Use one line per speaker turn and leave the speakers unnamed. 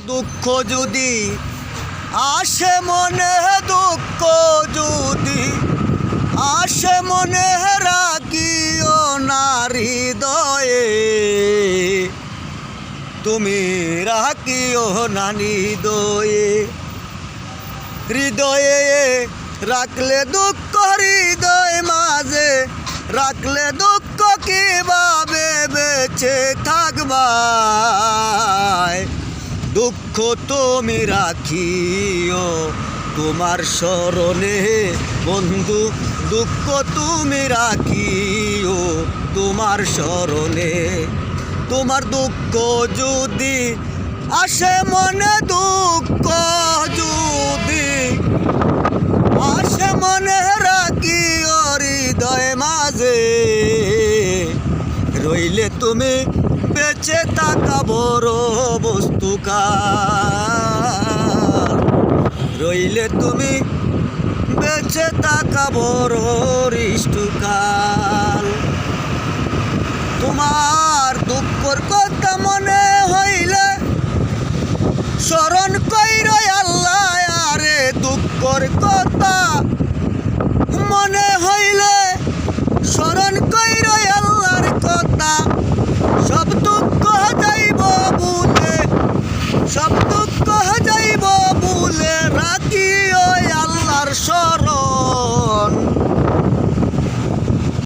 দুঃখ যদি আসে মনে, দুঃখ যদি আসে মনে, রাখিও না হৃদয়ে, তুমি রাখিও না হৃদয়ে। হৃদয়ে রাখলে দুঃখ, হৃদয় মাঝে রাখলে দুঃখ, কিভাবে বেঁচে থাকবা। দুঃখ তুমি রাখিও তোমার স্মরণে বন্ধু, দুঃখ তুমি রাখিও তোমার স্মরণে। তোমার দুঃখ যদি আসে মনে, দুঃখ যদি আসে মনে, রাখিও হৃদয় মাঝে, রইলে তুমি বেঁচে থাকা বড় বস্তুকার, রইলে তুমি বেঁচে থাকা বড় ঋষ্টুকাল। তোমার দুঃখর কথা মনে হইলে স্মরণ কইর আল্লাহ, আরে দুঃখর কথা